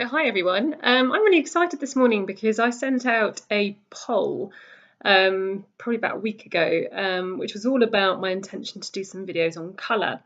So hi everyone. I'm really excited this morning because I sent out a poll probably about a week ago, which was all about my intention to do some videos on colour.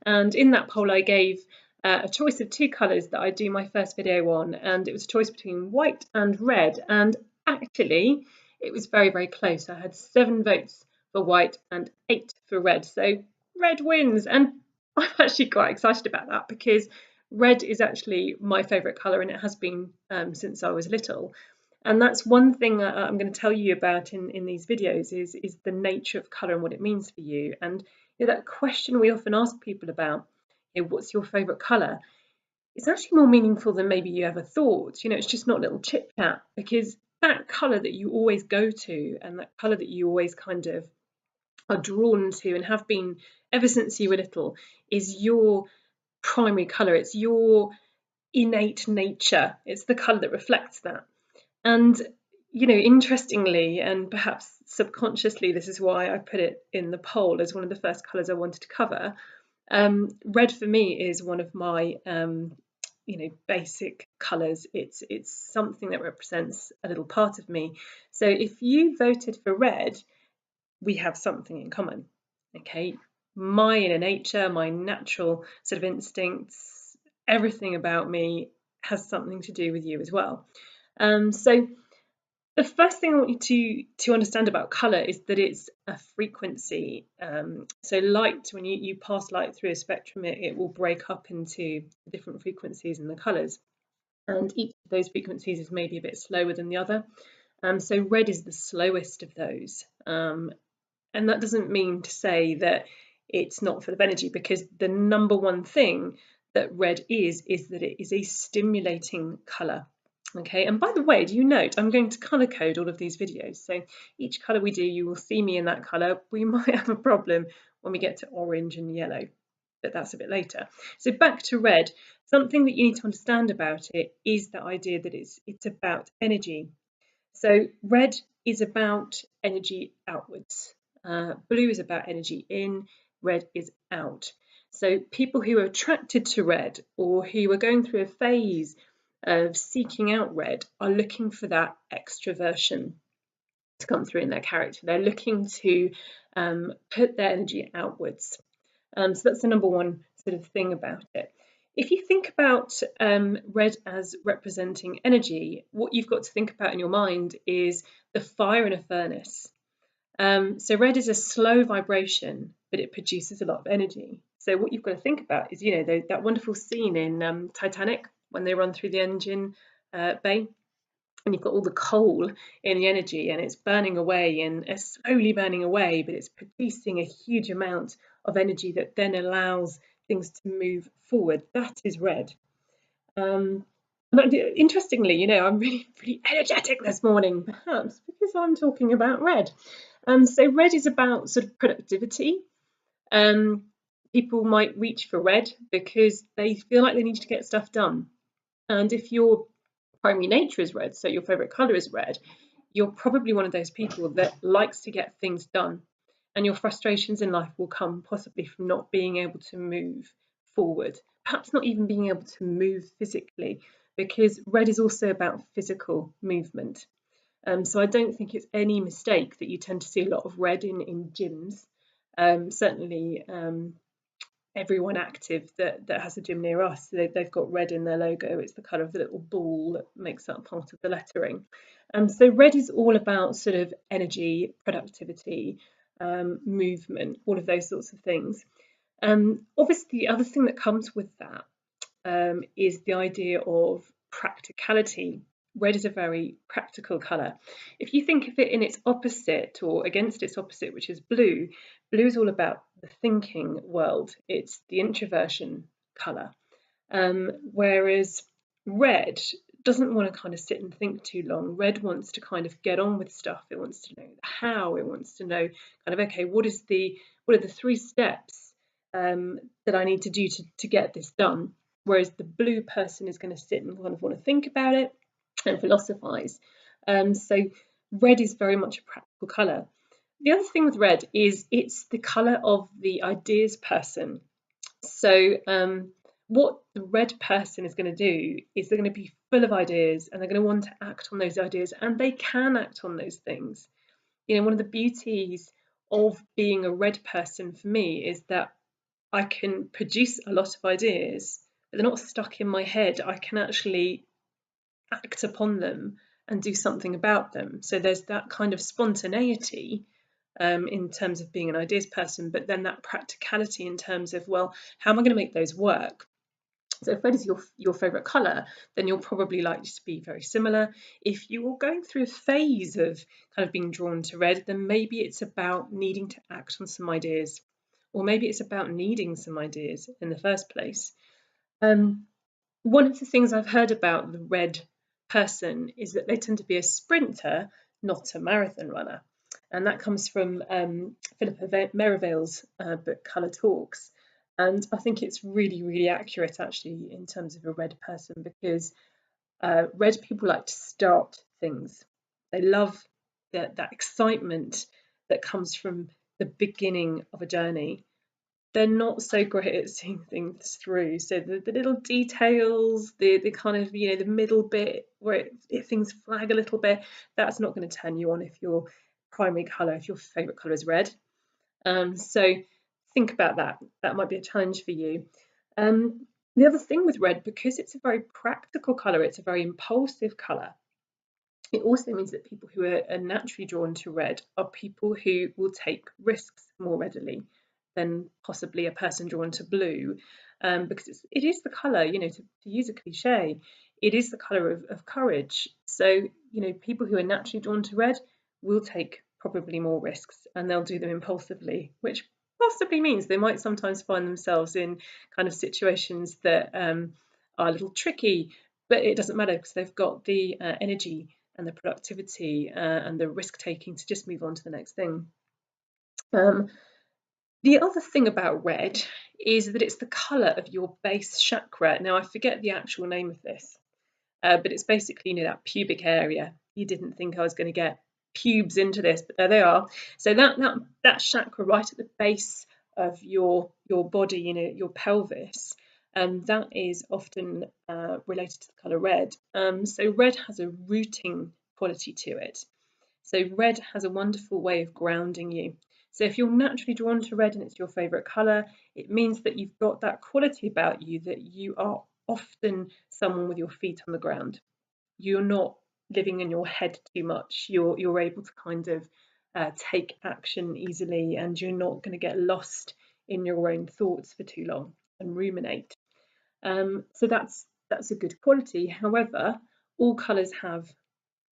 And in that poll I gave a choice of two colours that I do my first video on, and it was a choice between white and red. And actually it was very, very close. I had 7 votes for white and 8 for red. So red wins, and I'm actually quite excited about that because red is actually my favourite colour, and it has been since I was little. And that's one thing that I'm going to tell you about in these videos is the nature of colour and what it means for you. And that question we often ask people about, what's your favourite colour? It's actually more meaningful than maybe you ever thought. It's just not little chit chat, because that colour that you always go to and that colour that you always kind of are drawn to and have been ever since you were little is your primary colour. It's your innate nature. It's the colour that reflects that. And interestingly, and perhaps subconsciously, this is why I put it in the poll as one of the first colours I wanted to cover. Red for me is one of my basic colours. It's something that represents a little part of me. So if you voted for red, we have something in common. Okay, my inner nature, my natural sort of instincts, everything about me has something to do with you as well. So the first thing I want you to understand about colour is that it's a frequency. So light, when you pass light through a spectrum, it will break up into different frequencies in the colours, and each of those frequencies is maybe a bit slower than the other. So red is the slowest of those, and that doesn't mean to say that it's not full of energy, because the number one thing that red is that it is a stimulating colour. Okay, and by the way, do you note I'm going to colour code all of these videos, so each colour we do, you will see me in that colour. We might have a problem when we get to orange and yellow, but that's a bit later. So back to red, something that you need to understand about it is the idea that it's about energy. So red is about energy outwards. Blue is about energy in, red is out. So people who are attracted to red, or who are going through a phase of seeking out red, are looking for that extroversion to come through in their character. They're looking to put their energy outwards. So that's the number one sort of thing about it. If you think about red as representing energy, what you've got to think about in your mind is the fire in a furnace. So red is a slow vibration, but it produces a lot of energy. So what you've got to think about is, that wonderful scene in Titanic when they run through the engine bay, and you've got all the coal in the energy, and it's burning away, and it's slowly burning away, but it's producing a huge amount of energy that then allows things to move forward. That is red. Interestingly, I'm really, really energetic this morning, perhaps because I'm talking about red. So red is about sort of productivity. People might reach for red because they feel like they need to get stuff done. And if your primary nature is red, so your favourite colour is red, you're probably one of those people that likes to get things done. And your frustrations in life will come possibly from not being able to move forward, perhaps not even being able to move physically, because red is also about physical movement. So I don't think it's any mistake that you tend to see a lot of red in gyms. Certainly everyone active that has a gym near us, they've got red in their logo. It's the colour of the little ball that makes up part of the lettering. So red is all about sort of energy, productivity, movement, all of those sorts of things. Obviously, the other thing that comes with that is the idea of practicality. Red is a very practical colour. If you think of it in its opposite, or against its opposite, which is blue, blue is all about the thinking world. It's the introversion colour. Whereas red doesn't want to kind of sit and think too long. Red wants to kind of get on with stuff. It wants to know how. It wants to know kind of, okay, what are the 3 steps that I need to do to get this done? Whereas the blue person is going to sit and kind of want to think about it and philosophize. So red is very much a practical colour. The other thing with red is it's the colour of the ideas person. So what the red person is going to do is they're going to be full of ideas, and they're going to want to act on those ideas, and they can act on those things. You know, one of the beauties of being a red person for me is that I can produce a lot of ideas, but they're not stuck in my head. I can actually act upon them and do something about them. So there's that kind of spontaneity in terms of being an ideas person, but then that practicality in terms of, well, how am I going to make those work? So if red is your favourite colour, then you're probably likely to be very similar. If you're going through a phase of kind of being drawn to red, then maybe it's about needing to act on some ideas, or maybe it's about needing some ideas in the first place. One of the things I've heard about the red person is that they tend to be a sprinter, not a marathon runner. And that comes from Philippa Merivale's book Colour Talks. And I think it's really, really accurate actually in terms of a red person, because red people like to start things. They love that excitement that comes from the beginning of a journey. They're not so great at seeing things through. So the little details, the kind of, you know, the middle bit where if things flag a little bit, that's not going to turn you on if your primary colour, if your favourite colour is red. So think about that. That might be a challenge for you. The other thing with red, because it's a very practical colour, it's a very impulsive colour, it also means that people who are naturally drawn to red are people who will take risks more readily than possibly a person drawn to blue, because it is the colour, you know, to use a cliche, it is the colour of courage. So, you know, people who are naturally drawn to red will take probably more risks, and they'll do them impulsively, which possibly means they might sometimes find themselves in kind of situations that are a little tricky, but it doesn't matter because they've got the energy and the productivity and the risk taking to just move on to the next thing. The other thing about red is that it's the colour of your base chakra. Now, I forget the actual name of this, but it's basically, you know, that pubic area. You didn't think I was going to get pubes into this, but there they are. So that chakra right at the base of your body, you know, your pelvis, that is often related to the colour red. So red has a rooting quality to it. So red has a wonderful way of grounding you. So if you're naturally drawn to red and it's your favourite colour, it means that you've got that quality about you that you are often someone with your feet on the ground. You're not living in your head too much. You're able to kind of take action easily, and you're not going to get lost in your own thoughts for too long and ruminate. So that's a good quality. However, all colours have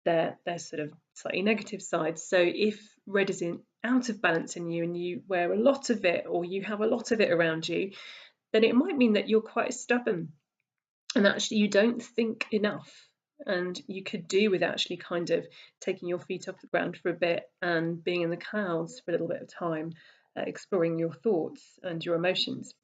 their sort of slightly negative sides. So if red is out of balance in you and you wear a lot of it, or you have a lot of it around you, then it might mean that you're quite stubborn and actually you don't think enough, and you could do with actually kind of taking your feet off the ground for a bit and being in the clouds for a little bit of time, exploring your thoughts and your emotions.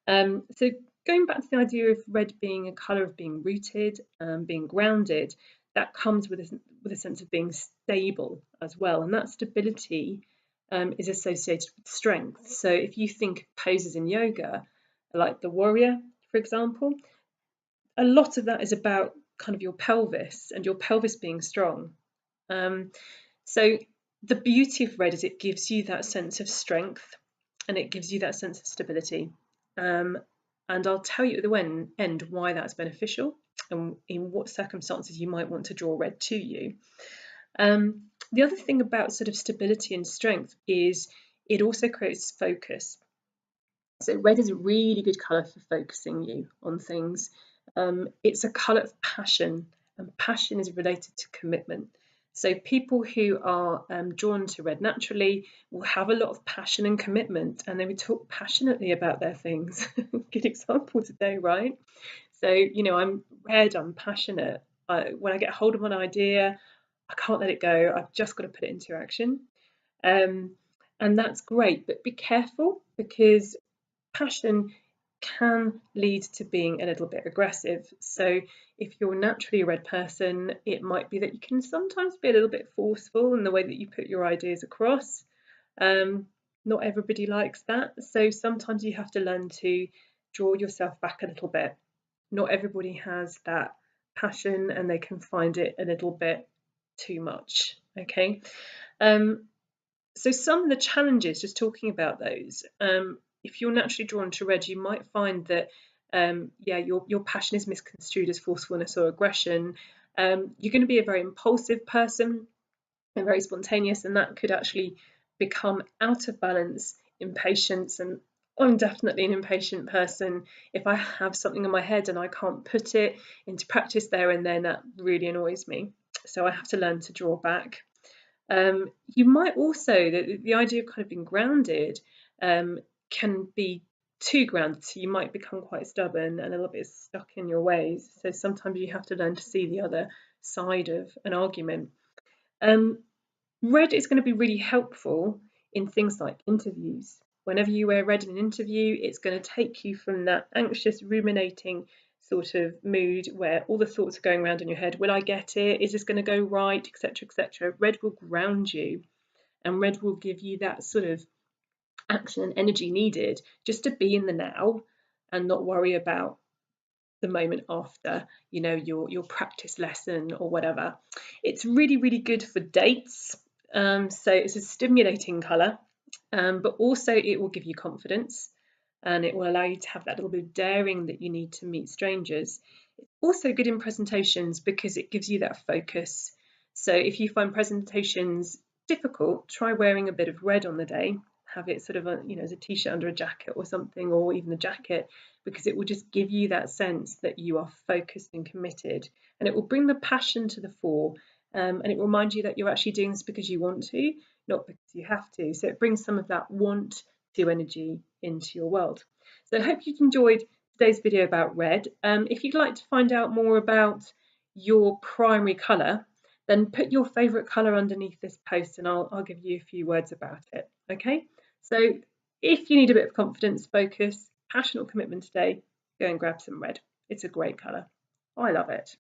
So going back to the idea of red being a colour of being rooted, being grounded, that comes with a sense of being stable as well, and that stability is associated with strength. So if you think poses in yoga, like the warrior, for example, a lot of that is about kind of your pelvis and your pelvis being strong. So the beauty of red is it gives you that sense of strength and it gives you that sense of stability. And I'll tell you at the end why that's beneficial and in what circumstances you might want to draw red to you. The other thing about sort of stability and strength is it also creates focus. So red is a really good colour for focusing you on things. It's a colour of passion, and passion is related to commitment. So people who are drawn to red naturally will have a lot of passion and commitment, and they will talk passionately about their things. Good example today, right? So, you know, I'm red, I'm passionate. When I get hold of an idea, I can't let it go. I've just got to put it into action. And that's great, but be careful, because passion can lead to being a little bit aggressive. So if you're naturally a red person, it might be that you can sometimes be a little bit forceful in the way that you put your ideas across. Not everybody likes that, so sometimes you have to learn to draw yourself back a little bit. Not everybody has that passion and they can find it a little bit too much. Okay. So some of the challenges, just talking about those, if you're naturally drawn to red, you might find that your passion is misconstrued as forcefulness or aggression. You're going to be a very impulsive person and very spontaneous, and that could actually become out of balance, impatience. And I'm definitely an impatient person. If I have something in my head and I can't put it into practice there and then, that really annoys me. So I have to learn to draw back. You might also, the idea of kind of being grounded can be too grounded, so you might become quite stubborn and a little bit stuck in your ways. So sometimes you have to learn to see the other side of an argument. Red is going to be really helpful in things like interviews. Whenever you wear red in an interview, it's going to take you from that anxious, ruminating sort of mood where all the thoughts are going around in your head. Will I get it? Is this going to go right? Etc. etc. Red will ground you, and red will give you that sort of action and energy needed just to be in the now and not worry about the moment after, you know, your practice lesson or whatever. It's really, really good for dates. So it's a stimulating colour, but also it will give you confidence and it will allow you to have that little bit of daring that you need to meet strangers. It's also good in presentations because it gives you that focus. So if you find presentations difficult, try wearing a bit of red on the day. Have it sort of, as a t-shirt under a jacket or something, or even a jacket, because it will just give you that sense that you are focused and committed, and it will bring the passion to the fore, and it will remind you that you're actually doing this because you want to, not because you have to. So it brings some of that want to energy into your world. So I hope you've enjoyed today's video about red. If you'd like to find out more about your primary colour, then put your favourite colour underneath this post and I'll give you a few words about it. Okay, so if you need a bit of confidence, focus, passion or commitment today, go and grab some red. It's a great colour. I love it.